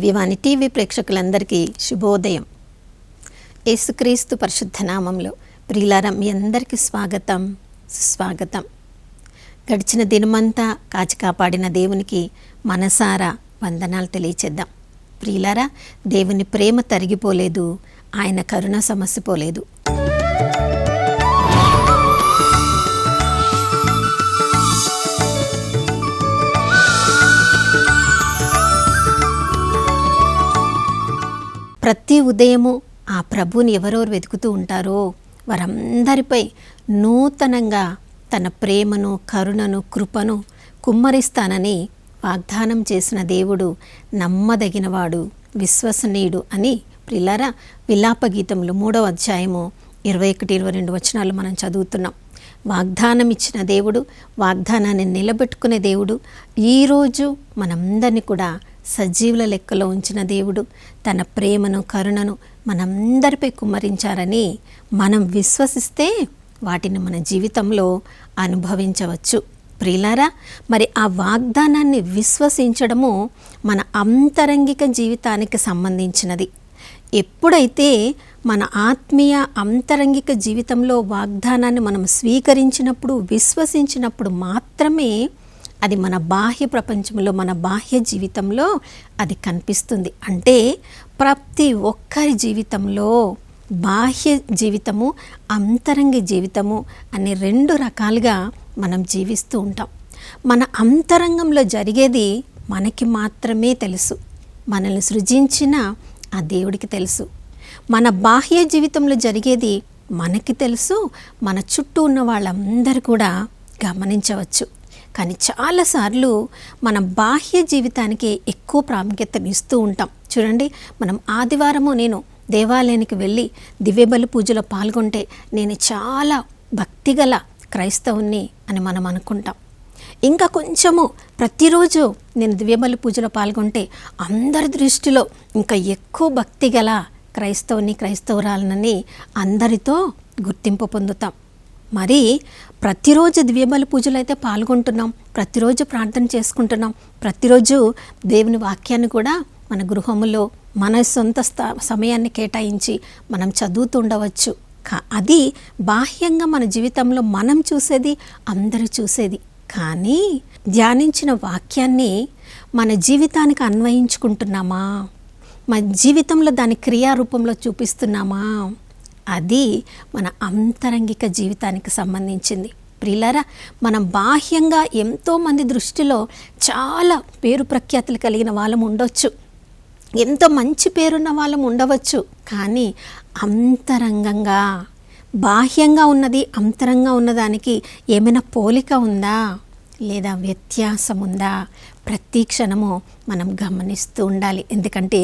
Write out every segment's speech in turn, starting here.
Diwani TV ప్రేక్షకులందరికీ శుభోదయం. యేసుక్రీస్తు పరిశుద్ధ నామంలో ప్రియులారా, మీ అందరికీ స్వాగతం, సుస్వాగతం. గడిచిన దినమంతా కాచి కాపాడిన దేవునికి మనసారా వందనాలు తెలియచేద్దాం. ప్రియులారా, దేవుని ప్రేమ తరిగిపోలేదు, ఆయన కరుణ సమసిపోలేదు. ప్రతి ఉదయము ఆ ప్రభువుని ఎవరెవరు వెతుకుతూ ఉంటారో వారందరిపై నూతనంగా తన ప్రేమను, కరుణను, కృపను కుమ్మరిస్తానని వాగ్దానం చేసిన దేవుడు నమ్మదగినవాడు, విశ్వసనీయుడు అని ప్రియులారా విలాప గీతంలో 3వ అధ్యాయము 21-22 వచనాలు మనం చదువుతున్నాం. వాగ్దానం ఇచ్చిన దేవుడు, వాగ్దానాన్ని నిలబెట్టుకునే దేవుడు, ఈరోజు మనందరినీ కూడా సజీవుల లెక్కలో ఉంచిన దేవుడు తన ప్రేమను, కరుణను మనందరిపై కుమ్మరించారని మనం విశ్వసిస్తే వాటిని మన జీవితంలో అనుభవించవచ్చు. ప్రియులారా, మరి ఆ వాగ్దానాన్ని విశ్వసించడము మన అంతరంగిక జీవితానికి సంబంధించినది. ఎప్పుడైతే మన ఆత్మీయ అంతరంగిక జీవితంలో వాగ్దానాన్ని మనం స్వీకరించినప్పుడు, విశ్వసించినప్పుడు మాత్రమే అది మన బాహ్య ప్రపంచంలో, మన బాహ్య జీవితంలో అది కనిపిస్తుంది. అంటే ప్రతి ఒక్కరి జీవితంలో బాహ్య జీవితము, అంతరంగ జీవితము అనే 2 రకాలుగా మనం జీవిస్తూ ఉంటాం. మన అంతరంగంలో జరిగేది మనకి మాత్రమే తెలుసు, మనల్ని సృజించిన ఆ దేవుడికి తెలుసు. మన బాహ్య జీవితంలో జరిగేది మనకి తెలుసు, మన చుట్టూ ఉన్న వాళ్ళందరూ కూడా గమనించవచ్చు. కానీ చాలాసార్లు మనం బాహ్య జీవితానికి ఎక్కువ ప్రాముఖ్యతనిస్తూ ఉంటాం. చూడండి, మనం ఆదివారము నేను దేవాలయానికి వెళ్ళి దివ్యబలి పూజలో పాల్గొంటే నేను చాలా భక్తిగల క్రైస్తవుని అని మనం అనుకుంటాం. ఇంకా కొంచెము ప్రతిరోజు నేను దివ్యబలి పూజలో పాల్గొంటే అందరి దృష్టిలో ఇంకా ఎక్కువ భక్తిగల క్రైస్తవుని, క్రైస్తవురాలనని అందరితో గుర్తింపు పొందుతాం. మరి ప్రతిరోజు దివ్యబలి పూజలు అయితే పాల్గొంటున్నాం, ప్రతిరోజు ప్రార్థన చేసుకుంటున్నాం, ప్రతిరోజు దేవుని వాక్యాన్ని కూడా మన గృహములో మన సొంత సమయాన్ని కేటాయించి మనం చదువుతూ ఉండవచ్చు. అది బాహ్యంగా మన జీవితంలో మనం చూసేది, అందరూ చూసేది. కానీ ధ్యానించిన వాక్యాన్ని మన జీవితానికి అన్వయించుకుంటున్నామా, మన జీవితంలో దాని క్రియారూపంలో చూపిస్తున్నామా, అది మన అంతరంగిక జీవితానికి సంబంధించింది. ప్రియులారా, మనం బాహ్యంగా ఎంతోమంది దృష్టిలో చాలా పేరు ప్రఖ్యాతులు కలిగిన వాళ్ళం ఉండొచ్చు, ఎంతో మంచి పేరున్న వాళ్ళం ఉండవచ్చు. కానీ అంతరంగంగా, బాహ్యంగా ఉన్నది అంతరంగా ఉన్నదానికి ఏమైనా పోలిక ఉందా లేదా వ్యత్యాసం ఉందా? ప్రతి క్షణము మనం గమనిస్తూ ఉండాలి. ఎందుకంటే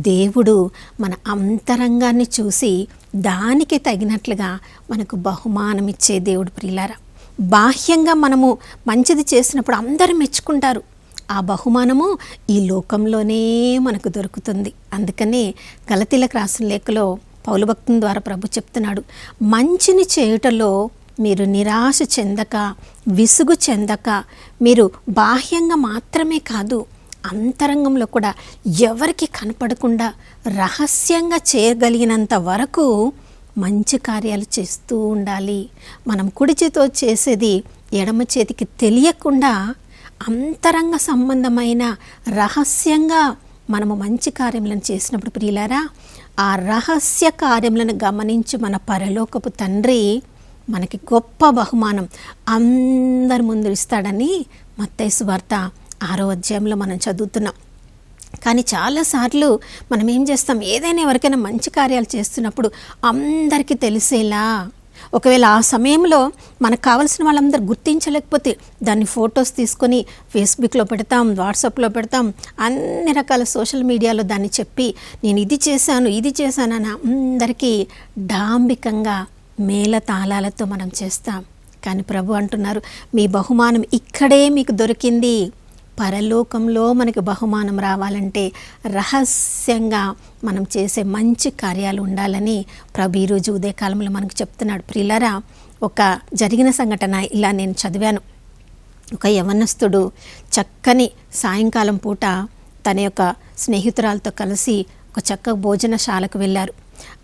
దేవుడు మన అంతరంగాన్ని చూసి దానికి తగినట్లుగా మనకు బహుమానం ఇచ్చే దేవుడు. ప్రియులారా, బాహ్యంగా మనము మంచిది చేసినప్పుడు అందరూ మెచ్చుకుంటారు, ఆ బహుమానము ఈ లోకంలోనే మనకు దొరుకుతుంది. అందుకనే గలతీలకు రాసిన లేఖలో పౌలు భక్తుని ద్వారా ప్రభు చెప్తున్నాడు, మంచిని చేయుటలో మీరు నిరాశ చెందక, విసుగు చెందక, మీరు బాహ్యంగా మాత్రమే కాదు అంతరంగంలో కూడా ఎవరికి కనపడకుండా రహస్యంగా చేయగలిగినంత వరకు మంచి కార్యాలు చేస్తూ ఉండాలి. మనం కుడి చేతితో చేసేది ఎడమ చేతికి తెలియకుండా అంతరంగ సంబంధమైన రహస్యంగా మనము మంచి కార్యములను చేసినప్పుడు ప్రియులారా, ఆ రహస్య కార్యములను గమనించి మన పరలోకపు తండ్రి మనకి గొప్ప బహుమానం అందరి ముందు ఇస్తాడని మత్తయి సువార్త 6వ అధ్యాయంలో మనం చదువుతున్నాం. కానీ చాలాసార్లు మనం ఏం చేస్తాం, ఏదైనా ఎవరికైనా మంచి కార్యాలు చేస్తున్నప్పుడు అందరికీ తెలిసేలా, ఒకవేళ ఆ సమయంలో మనకు కావాల్సిన వాళ్ళందరూ గుర్తించలేకపోతే దాన్ని ఫొటోస్ తీసుకొని ఫేస్బుక్లో పెడతాం, వాట్సాప్లో పెడతాం, అన్ని రకాల సోషల్ మీడియాలో దాన్ని చెప్పి నేను ఇది చేశాను అని అందరికీ డాంబికంగా మేళతాళాలతో మనం చేస్తాం. కానీ ప్రభు అంటున్నారు, మీ బహుమానం ఇక్కడే మీకు దొరికింది, పరలోకంలో మనకి బహుమానం రావాలంటే రహస్యంగా మనం చేసే మంచి కార్యాలు ఉండాలని ప్రభు ఈరోజు ఉదయకాలంలో మనకు చెప్తున్నాడు. ప్రియులారా, ఒక జరిగిన సంఘటన ఇలా నేను చదివాను. ఒక యవనస్తుడు చక్కని సాయంకాలం పూట తన యొక్క స్నేహితురాలతో కలిసి ఒక చక్కగా భోజనశాలకు వెళ్ళారు.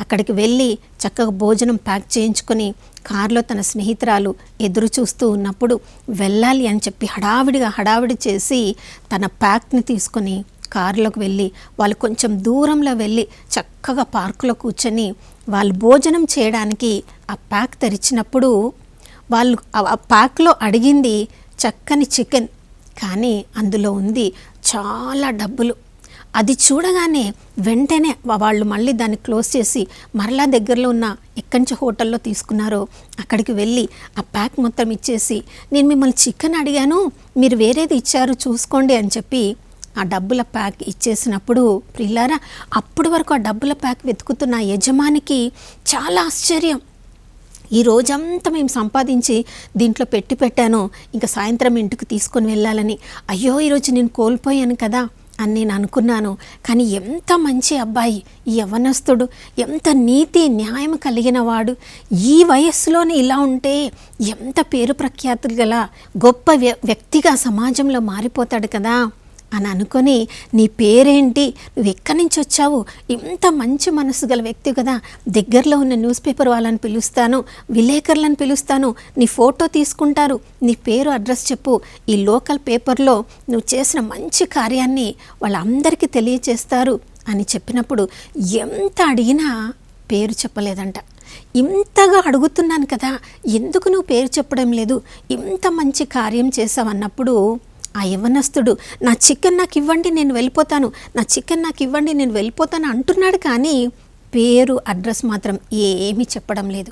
అక్కడికి వెళ్ళి చక్కగా భోజనం ప్యాక్ చేయించుకొని కారులో తన స్నేహితురాలు ఎదురు చూస్తూ ఉన్నప్పుడు వెళ్ళాలి అని చెప్పి హడావిడి చేసి తన ప్యాక్ని తీసుకొని కారులోకి వెళ్ళి వాళ్ళు కొంచెం దూరంలో వెళ్ళి చక్కగా పార్కులో కూర్చొని వాళ్ళు భోజనం చేయడానికి ఆ ప్యాక్ తెరిచినప్పుడు వాళ్ళు ఆ ప్యాక్లో అడిగింది చక్కని చికెన్, కానీ అందులో ఉంది చాలా డబ్బులు. అది చూడగానే వెంటనే వాళ్ళు మళ్ళీ దాన్ని క్లోజ్ చేసి మరలా దగ్గరలో ఉన్న ఎక్కడి నుంచి హోటల్లో తీసుకున్నారో అక్కడికి వెళ్ళి ఆ ప్యాక్ మొత్తం ఇచ్చేసి, నేను మిమ్మల్ని చికెన్ అడిగాను, మీరు వేరేది ఇచ్చారు చూసుకోండి అని చెప్పి ఆ డబ్బుల ప్యాక్ ఇచ్చేసినప్పుడు ప్రియులారా, అప్పటి వరకు ఆ డబ్బుల ప్యాక్ వెతుకుతున్న యజమానికి చాలా ఆశ్చర్యం. ఈ రోజంతా మేము సంపాదించి దీంట్లో పెట్టాను, ఇంకా సాయంత్రం ఇంటికి తీసుకొని వెళ్ళాలని. అయ్యో ఈరోజు నేను కోల్పోయాను కదా అని నేను అనుకున్నాను. కానీ ఎంత మంచి అబ్బాయి ఈ యవ్వనస్తుడు, ఎంత నీతి న్యాయం కలిగిన వాడు, ఈ వయస్సులోనే ఇలా ఉంటే ఎంత పేరు ప్రఖ్యాతులు గల గొప్ప వ్యక్తిగా సమాజంలో మారిపోతాడు కదా అని అనుకొని, నీ పేరేంటి, నువ్వు ఎక్కడి నుంచి వచ్చావు, ఇంత మంచి మనసు గల వ్యక్తి కదా, దగ్గరలో ఉన్న న్యూస్ పేపర్ వాళ్ళని పిలుస్తాను, విలేకరులను పిలుస్తాను, నీ ఫోటో తీసుకుంటారు, నీ పేరు అడ్రస్ చెప్పు, ఈ లోకల్ పేపర్లో నువ్వు చేసిన మంచి కార్యాన్ని వాళ్ళందరికీ తెలియచేస్తారు అని చెప్పినప్పుడు ఎంత అడిగినా పేరు చెప్పలేదంట. ఇంతగా అడుగుతున్నాను కదా, ఎందుకు నువ్వు పేరు చెప్పడం లేదు, ఇంత మంచి కార్యం చేసావన్నప్పుడు ఆ యవ్వనస్తుడు నా చికెన్ నాకు ఇవ్వండి నేను వెళ్ళిపోతాను, నా చికెన్ నాకు ఇవ్వండి నేను వెళ్ళిపోతాను అంటున్నాడు. కానీ పేరు అడ్రస్ మాత్రం ఏమీ చెప్పడం లేదు.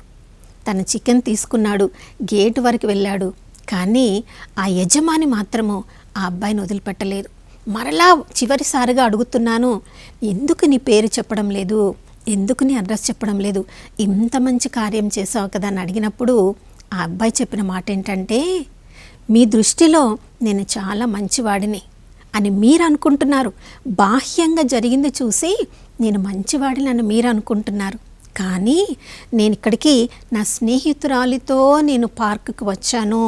తన చికెన్ తీసుకున్నాడు, గేటు వరకు వెళ్ళాడు. కానీ ఆ యజమాని మాత్రము ఆ అబ్బాయిని వదిలిపెట్టలేదు. మరలా చివరిసారిగా అడుగుతున్నాను, ఎందుకు నీ పేరు చెప్పడం లేదు, ఎందుకు నీ అడ్రస్ చెప్పడం లేదు, ఇంత మంచి కార్యం చేసావు కదా అని అడిగినప్పుడు ఆ అబ్బాయి చెప్పిన మాట ఏంటంటే, మీ దృష్టిలో నేను చాలా మంచివాడిని అని మీరు అనుకుంటున్నారు, బాహ్యంగా జరిగింది చూసి నేను మంచివాడిని అని మీరు అనుకుంటున్నారు. కానీ నేను ఇక్కడికి నా స్నేహితురాలితో నేను పార్కుకి వచ్చాను,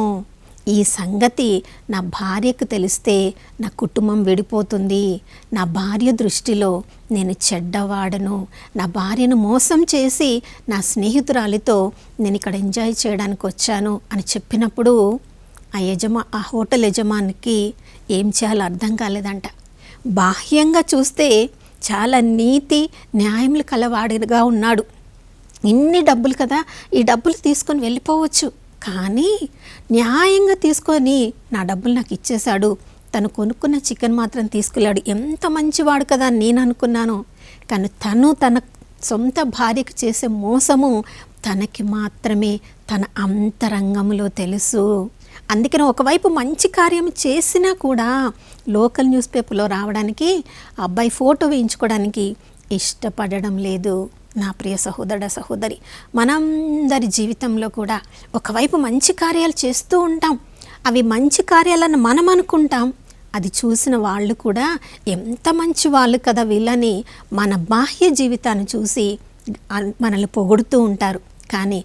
ఈ సంగతి నా భార్యకు తెలిస్తే నా కుటుంబం విడిపోతుంది, నా భార్య దృష్టిలో నేను చెడ్డవాడను, నా భార్యను మోసం చేసి నా స్నేహితురాలితో నేను ఇక్కడ ఎంజాయ్ చేయడానికి వచ్చాను అని చెప్పినప్పుడు ఆ హోటల్ యజమానికి ఏం చేయాలో అర్థం కాలేదంట. బాహ్యంగా చూస్తే చాలా నీతి న్యాయములు కలవాడిగా ఉన్నాడు, ఇన్ని డబ్బులు కదా, ఈ డబ్బులు తీసుకొని వెళ్ళిపోవచ్చు, కానీ న్యాయంగా తీసుకొని నా డబ్బులు నాకు ఇచ్చేశాడు, తను కొనుక్కున్న చికెన్ మాత్రం తీసుకెళ్ళాడు, ఎంత మంచివాడు కదా అని నేను అనుకున్నాను. కానీ తను తన సొంత భార్యకు చేసే మోసము తనకి మాత్రమే తన అంతరంగంలో తెలుసు. అందుకని ఒకవైపు మంచి కార్యం చేసినా కూడా లోకల్ న్యూస్ పేపర్లో రావడానికి అబ్బాయి ఫోటో వేయించుకోవడానికి ఇష్టపడడం లేదు. నా ప్రియ సహోదర సహోదరి, మనందరి జీవితంలో కూడా ఒకవైపు మంచి కార్యాలు చేస్తూ ఉంటాం, అవి మంచి కార్యాలను మనం అనుకుంటాం, అది చూసిన వాళ్ళు కూడా ఎంత మంచి వాళ్ళు కదా వీళ్ళని మన బాహ్య జీవితాన్ని చూసి మనల్ని పొగుడుతూ ఉంటారు. కానీ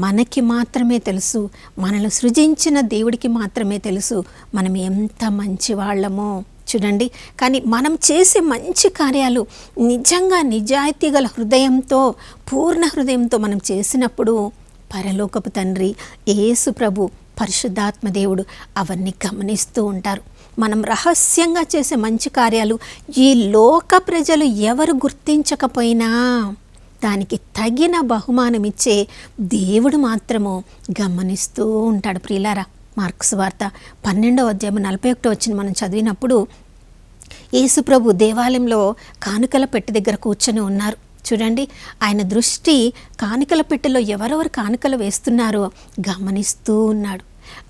మనకి మాత్రమే తెలుసు, మనల్ని సృజించిన దేవుడికి మాత్రమే తెలుసు మనం ఎంత మంచి వాళ్ళమో. చూడండి, కానీ మనం చేసే మంచి కార్యాలు నిజంగా నిజాయితీ గల హృదయంతో, పూర్ణ హృదయంతో మనం చేసినప్పుడు పరలోకపు తండ్రి యేసు ప్రభు పరిశుద్ధాత్మ దేవుడు అవన్నీ గమనిస్తూ ఉంటారు. మనం రహస్యంగా చేసే మంచి కార్యాలు ఈ లోక ప్రజలు ఎవరు గుర్తించకపోయినా దానికి తగిన బహుమానం ఇచ్చే దేవుడు మాత్రము గమనిస్తూ ఉంటాడు. ప్రియులారా, మార్కు సువార్త 12వ అధ్యాయం 41 మనం చదివినప్పుడు యేసుప్రభు దేవాలయంలో కానుకల పెట్టె దగ్గర కూర్చొని ఉన్నారు. చూడండి, ఆయన దృష్టి కానుకల పెట్టెలో ఎవరెవరు కానుకలు వేస్తున్నారో గమనిస్తూ ఉన్నాడు.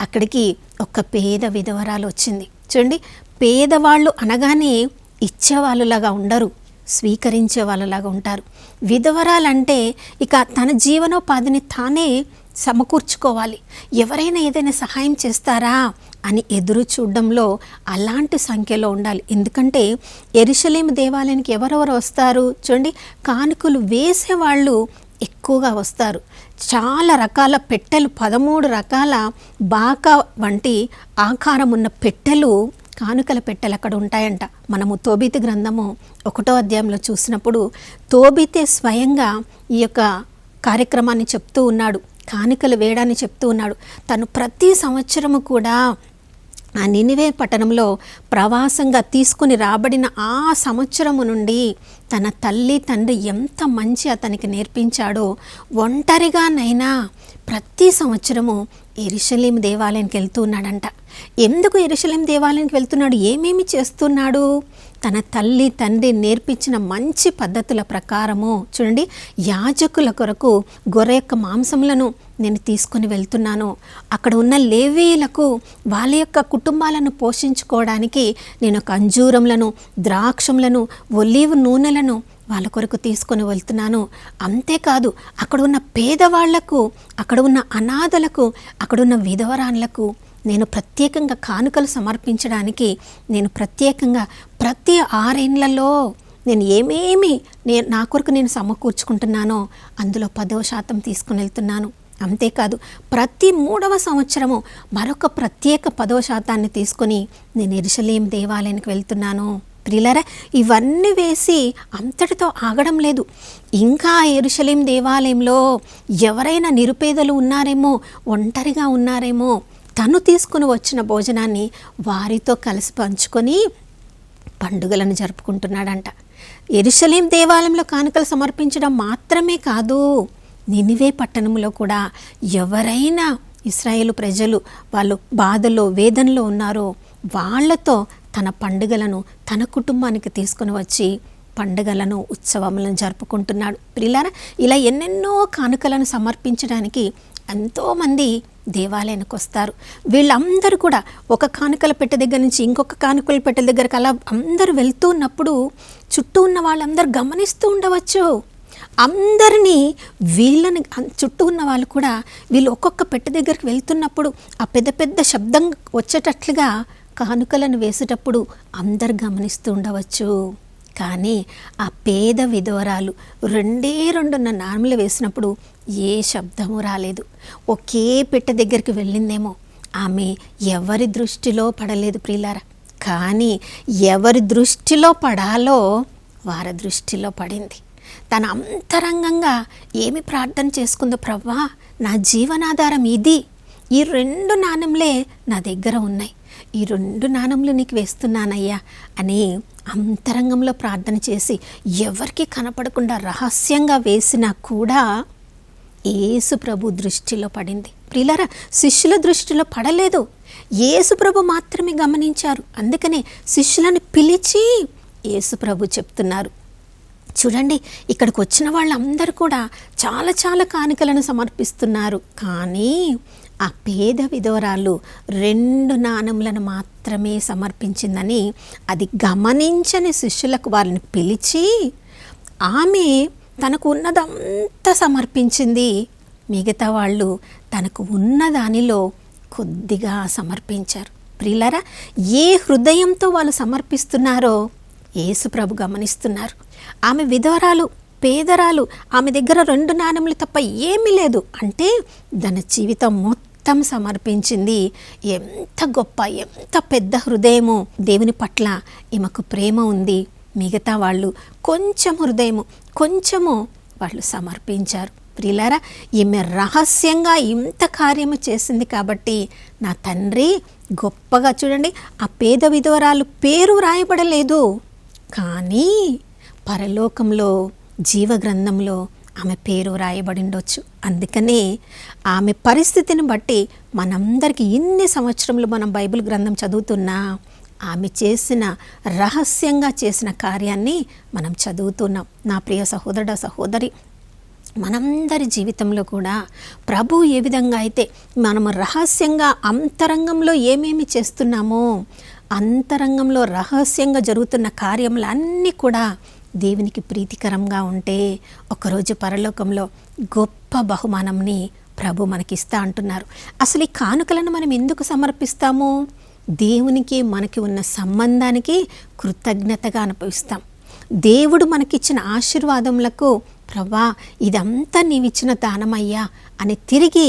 అక్కడికి ఒక పేద విధవరాలు వచ్చింది. చూడండి, పేదవాళ్ళు అనగానే ఇచ్చేవాళ్ళలాగా ఉండరు, స్వీకరించే వాళ్ళలాగా ఉంటారు. విధవరాలంటే ఇక తన జీవనోపాధిని తానే సమకూర్చుకోవాలి, ఎవరైనా ఏదైనా సహాయం చేస్తారా అని ఎదురు చూడడంలో అలాంటి సంఖ్యలో ఉండాలి. ఎందుకంటే యెరూషలేము దేవాలయానికి ఎవరెవరు వస్తారు చూడండి, కానుకలు వేసేవాళ్ళు ఎక్కువగా వస్తారు. చాలా రకాల పెట్టెలు, 13 రకాల బాకా వంటి ఆకారం ఉన్న పెట్టెలు కానుకల పెట్టెలు అక్కడ ఉంటాయంట. మనము తోబీతు గ్రంథము 1వ అధ్యాయంలో చూసినప్పుడు తోబీతే స్వయంగా ఈ యొక్క కార్యక్రమాన్ని చెప్తూ ఉన్నాడు, కానుకలు వేయడాన్ని చెప్తూ ఉన్నాడు. తను ప్రతి సంవత్సరము కూడా ఆ నినివే పట్టణంలో ప్రవాసంగా తీసుకుని రాబడిన ఆ సంవత్సరము నుండి తన తల్లి తండ్రి ఎంత మంచి అతనికి నేర్పించాడో ఒంటరిగానైనా ప్రతి సంవత్సరము యెరూషలేము దేవాలయానికి వెళ్తూ ఉన్నాడంట. ఎందుకు యెరూషలేము దేవాలయానికి వెళ్తున్నాడు? ఏమేమి చేస్తున్నాడు? తన తల్లి తండ్రి నేర్పించిన మంచి పద్ధతుల ప్రకారము చూడండి, యాజకుల కొరకు గొర్రె యొక్క మాంసములను నేను తీసుకొని వెళ్తున్నాను. అక్కడ ఉన్న లేవీయులకు వాళ్ళ యొక్క కుటుంబాలను పోషించుకోవడానికి నేను ఒక అంజూరములను, ద్రాక్షములను, ఒలీవ్ నూనెలను వాళ్ళ కొరకు తీసుకొని వెళ్తున్నాను. అంతేకాదు అక్కడ ఉన్న పేదవాళ్లకు, అక్కడ ఉన్న అనాథలకు, అక్కడున్న విధవరాన్లకు నేను ప్రత్యేకంగా కానుకలు సమర్పించడానికి నేను ప్రత్యేకంగా ప్రతి 6 ఏళ్లలో నేను ఏమేమి నా కొరకు నేను సమకూర్చుకుంటున్నానో అందులో 10% తీసుకుని వెళ్తున్నాను. అంతేకాదు ప్రతి 3వ సంవత్సరము మరొక ప్రత్యేక 10% తీసుకొని నేను యెరూషలేము దేవాలయానికి వెళ్తున్నాను. ప్రియులారా, ఇవన్నీ వేసి అంతటితో ఆగడం లేదు. ఇంకా యెరూషలేము దేవాలయంలో ఎవరైనా నిరుపేదలు ఉన్నారేమో, ఒంటరిగా ఉన్నారేమో, తను తీసుకుని వచ్చిన భోజనాన్ని వారితో కలిసి పంచుకొని పండుగలను జరుపుకుంటున్నాడంట. యెరూషలేము దేవాలయంలో కానుకలు సమర్పించడం మాత్రమే కాదు, నినివే పట్టణంలో కూడా ఎవరైనా ఇశ్రాయేలు ప్రజలు వాళ్ళు బాధలో వేదనలో ఉన్నారో వాళ్ళతో తన పండుగలను తన కుటుంబానికి తీసుకొని వచ్చి పండుగలను ఉత్సవములను జరుపుకుంటున్నాడు. ప్రియులారా, ఇలా ఎన్నెన్నో కానుకలను సమర్పించడానికి ఎంతోమంది దేవాలయానికి వస్తారు. వీళ్ళందరూ కూడా ఒక కానుకల పెట్టె దగ్గర నుంచి ఇంకొక కానుకల పెట్టె దగ్గరకు అలా అందరూ వెళ్తూ ఉన్నప్పుడు చుట్టూ ఉన్న వాళ్ళందరూ గమనిస్తూ ఉండవచ్చు. అందరినీ వీళ్ళని చుట్టూ ఉన్న వాళ్ళు కూడా వీళ్ళు ఒక్కొక్క పెట్టె దగ్గరికి వెళ్తున్నప్పుడు ఆ పెద్ద పెద్ద శబ్దం వచ్చేటట్లుగా కానుకలను వేసేటప్పుడు అందరు గమనిస్తూ ఉండవచ్చు. కానీ ఆ పేద విధవరాలు 2 నాణములు వేసినప్పుడు ఏ శబ్దము రాలేదు. ఒకే పెట్టె దగ్గరికి వెళ్ళిందేమో, ఆమె ఎవరి దృష్టిలో పడలేదు ప్రియులారా. కానీ ఎవరి దృష్టిలో పడాలో వారి దృష్టిలో పడింది. తన అంతరంగంగా ఏమి ప్రార్థన చేసుకుందో, ప్రభువా నా జీవనాధారం ఇది, ఈ 2 నాణెంలే నా దగ్గర ఉన్నాయి, ఈ 2 నాణెంలు నీకు వేస్తున్నానయ్యా అని అంతరంగంలో ప్రార్థన చేసి ఎవరికి కనపడకుండా రహస్యంగా వేసినా కూడా యేసు ప్రభు దృష్టిలో పడింది. ప్రియులారా, శిష్యుల దృష్టిలో పడలేదు, యేసు ప్రభు మాత్రమే గమనించారు. అందుకనే శిష్యులను పిలిచి యేసు ప్రభు చెప్తున్నారు, చూడండి ఇక్కడికి వచ్చిన వాళ్ళందరూ కూడా చాలా చాలా కానుకలను సమర్పిస్తున్నారు, కానీ ఆ పేద విధవరాలు 2 నాణములను మాత్రమే సమర్పించిందని అది గమనించని శిష్యులకు వారిని పిలిచి ఆమె తనకు ఉన్నదంతా సమర్పించింది, మిగతా వాళ్ళు తనకు ఉన్న దానిలో కొద్దిగా సమర్పించారు. ప్రియులారా, ఏ హృదయంతో వాళ్ళు సమర్పిస్తున్నారో యేసు ప్రభు గమనిస్తున్నారు. ఆమె విధవరాలు, పేదరాలు, ఆమె దగ్గర 2 నాణెములు తప్ప ఏమీ లేదు అంటే తన జీవితం మొత్తం సమర్పించింది. ఎంత గొప్ప, ఎంత పెద్ద హృదయమో, దేవుని పట్ల ఈమెకు ప్రేమ ఉంది. మిగతా వాళ్ళు కొంచెం హృదయము, కొంచెము వాళ్ళు సమర్పించారు. ప్రియులారా, ఈమె రహస్యంగా ఇంత కార్యము చేసింది కాబట్టి నా తండ్రి గొప్పగా, చూడండి ఆ పేద విధవరాలు పేరు రాయబడలేదు, కానీ పరలోకంలో జీవగ్రంథంలో ఆమె పేరు రాయబడి ఉండొచ్చు. అందుకనే ఆమె పరిస్థితిని బట్టి మనందరికీ ఇన్ని సంవత్సరములు మనం బైబిల్ గ్రంథం చదువుతున్నా ఆమె చేసిన రహస్యంగా చేసిన కార్యాన్ని మనం చదువుతున్నాం. నా ప్రియ సహోదరుడ సహోదరి, మనందరి జీవితంలో కూడా ప్రభు ఏ విధంగా అయితే మనము రహస్యంగా అంతరంగంలో ఏమేమి చేస్తున్నామో, అంతరంగంలో రహస్యంగా జరుగుతున్న కార్యములన్నీ కూడా దేవునికి ప్రీతికరంగా ఉంటే ఒకరోజు పరలోకంలో గొప్ప బహుమానంని ప్రభు మనకిస్తా అంటున్నారు. అసలు ఈ కానుకలను మనం ఎందుకు సమర్పిస్తాము? దేవునికి మనకి ఉన్న సంబంధానికి కృతజ్ఞతగా అనుభవిస్తాం. దేవుడు మనకిచ్చిన ఆశీర్వాదములకు ప్రవ్వా ఇదంతా నీవిచ్చిన దానమయ్యా అని తిరిగి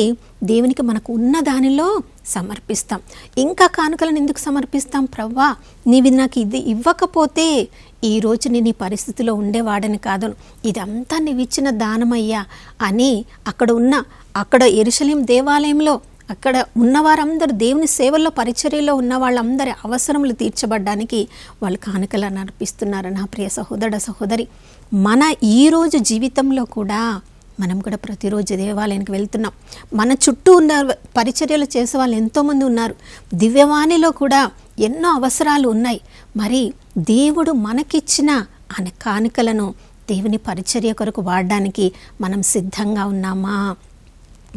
దేవునికి మనకు ఉన్న దానిలో సమర్పిస్తాం. ఇంకా కానుకలను ఎందుకు సమర్పిస్తాం? ప్రవ్వా నీవి నాకు ఇది ఇవ్వకపోతే ఈరోజు నేను ఈ పరిస్థితిలో ఉండేవాడని కాదు, ఇదంతా నీవిచ్చిన దానమయ్యా అని అక్కడ యెరూషలేం దేవాలయంలో అక్కడ ఉన్నవారందరూ దేవుని సేవల్లో పరిచర్యలో ఉన్న వాళ్ళందరి అవసరములు తీర్చబడ్డానికి వాళ్ళు కానుకలను అర్పిస్తున్నారు. నా ప్రియ సహోదర సహోదరి, మన ఈరోజు జీవితంలో కూడా మనం కూడా ప్రతిరోజు దేవాలయానికి వెళ్తున్నాం. మన చుట్టూ ఉన్న పరిచర్యలు చేసే వాళ్ళు ఎంతోమంది ఉన్నారు. దివ్యవాణిలో కూడా ఎన్నో అవసరాలు ఉన్నాయి. మరి దేవుడు మనకిచ్చిన ఆయన కానుకలను దేవుని పరిచర్య కొరకు వాడడానికి మనం సిద్ధంగా ఉన్నామా?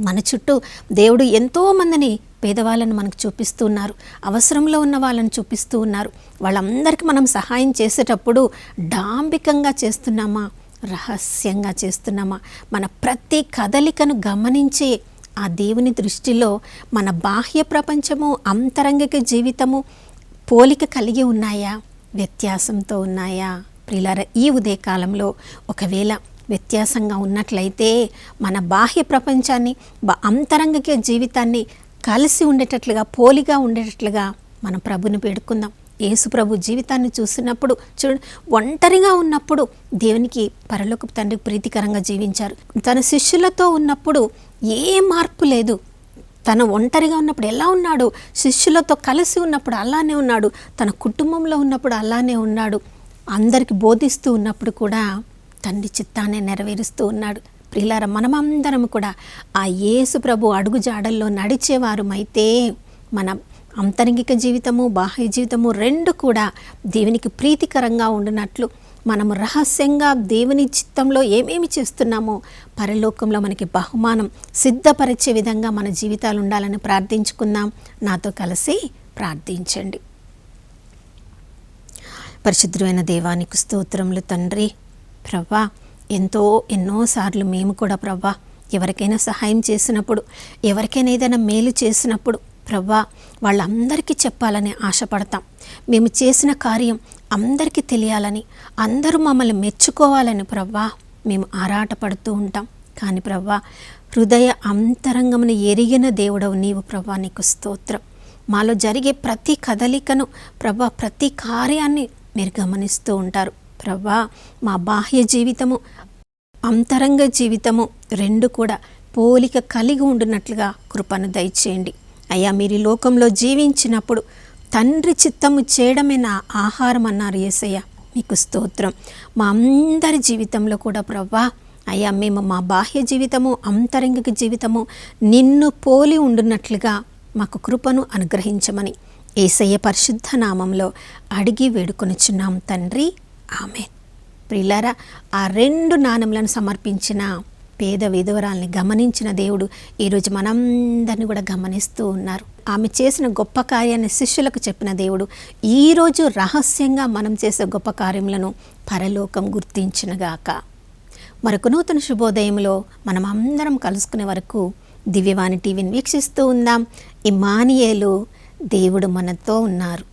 మన చుట్టూ దేవుడు ఎంతోమందిని పేదవాళ్ళను మనకు చూపిస్తూ ఉన్నారు, అవసరంలో ఉన్న వాళ్ళని చూపిస్తూ ఉన్నారు. వాళ్ళందరికీ మనం సహాయం చేసేటప్పుడు డాంబికంగా చేస్తున్నామా, రహస్యంగా చేస్తున్నామా? మన ప్రతి కదలికను గమనించే ఆ దేవుని దృష్టిలో మన బాహ్య ప్రపంచము అంతరంగిక జీవితము పోలిక కలిగి ఉన్నాయా, వ్యత్యాసంతో ఉన్నాయా? ప్రియులారా, ఈ ఉదయకాలంలో ఒకవేళ వ్యత్యాసంగా ఉన్నట్లయితే మన బాహ్య ప్రపంచాన్ని అంతరంగిక జీవితాన్ని కలిసి ఉండేటట్లుగా, పోలిగా ఉండేటట్లుగా మనం ప్రభుని వేడుకుందాం. యేసు ప్రభు జీవితాన్ని చూసినప్పుడు ఒంటరిగా ఉన్నప్పుడు దేవునికి పరలోకపు తండ్రికి ప్రీతికరంగా జీవించారు. తన శిష్యులతో ఉన్నప్పుడు ఏ మార్పు లేదు. తను ఒంటరిగా ఉన్నప్పుడు ఎలా ఉన్నాడు, శిష్యులతో కలిసి ఉన్నప్పుడు అలానే ఉన్నాడు, తన కుటుంబంలో ఉన్నప్పుడు అలానే ఉన్నాడు, అందరికి బోధిస్తూ ఉన్నప్పుడు కూడా తండ్రి చిత్తాన్ని నెరవేరుస్తూ ఉన్నాడు. ప్రియులారా, మనమందరం కూడా ఆ యేసు ప్రభు అడుగు జాడల్లో నడిచేవారమైతే మన అంతరంగిక జీవితము, బాహ్య జీవితము రెండు కూడా దేవునికి ప్రీతికరంగా ఉండినట్లు మనము రహస్యంగా దేవుని చిత్తంలో ఏమేమి చేస్తున్నామో పరలోకంలో మనకి బహుమానం సిద్ధపరిచే విధంగా మన జీవితాలు ఉండాలని ప్రార్థించుకుందాం. నాతో కలిసి ప్రార్థించండి. పరిశుద్ధమైన దేవానికి స్తోత్రములు తండ్రి. ప్రవ్వా, ఎన్నోసార్లు మేము కూడా ప్రవ్వా ఎవరికైనా సహాయం చేసినప్పుడు, ఎవరికైనా ఏదైనా మేలు చేసినప్పుడు ప్రవ్వా వాళ్ళందరికీ చెప్పాలని ఆశపడతాం. మేము చేసిన కార్యం అందరికీ తెలియాలని, అందరూ మమ్మల్ని మెచ్చుకోవాలని ప్రవ్వా మేము ఆరాటపడుతూ ఉంటాం. కానీ ప్రవ్వా, హృదయ అంతరంగమును ఎరిగిన దేవుడవు నీవు ప్రవ్వా, నీకు స్తోత్రం. మాలో జరిగే ప్రతి కదలికను ప్రవ్వా, ప్రతి కార్యాన్ని మీరు గమనిస్తూ ఉంటారు. ప్రవ్వా, మా బాహ్య జీవితము, అంతరంగ జీవితము రెండు కూడా పోలిక కలిగి ఉండినట్లుగా కృపను దయచేయండి. అయ్యా, మీరు ఈ లోకంలో జీవించినప్పుడు తండ్రి చిత్తము చేయడమే నా ఆహారం అన్నారు యేసయ్య. మీకు స్తోత్రం. మా అందరి జీవితంలో కూడా ప్రవ్వా అయ్యా, మేము మా బాహ్య జీవితము, అంతరంగిక జీవితము నిన్ను పోలి ఉండున్నట్లుగా మాకు కృపను అనుగ్రహించమని యేసయ్య పరిశుద్ధ నామంలో అడిగి వేడుకొనుచున్నాం తండ్రి, ఆమేన్. ప్రియులారా, ఆ 2 నాణెములను సమర్పించిన పేద విధవరాల్ని గమనించిన దేవుడు ఈరోజు మనందరినీ కూడా గమనిస్తూ ఉన్నారు. ఆమె చేసిన గొప్ప కార్యాన్ని శిష్యులకు చెప్పిన దేవుడు ఈరోజు రహస్యంగా మనం చేసే గొప్ప కార్యములను పరలోకం గుర్తించినగాక. మరొక నూతన శుభోదయంలో మనం అందరం కలుసుకునే వరకు దివ్యవాణి టీవీని వీక్షిస్తూ ఉందాం. ఇమ్మానుయేలు, దేవుడు మనతో ఉన్నారు.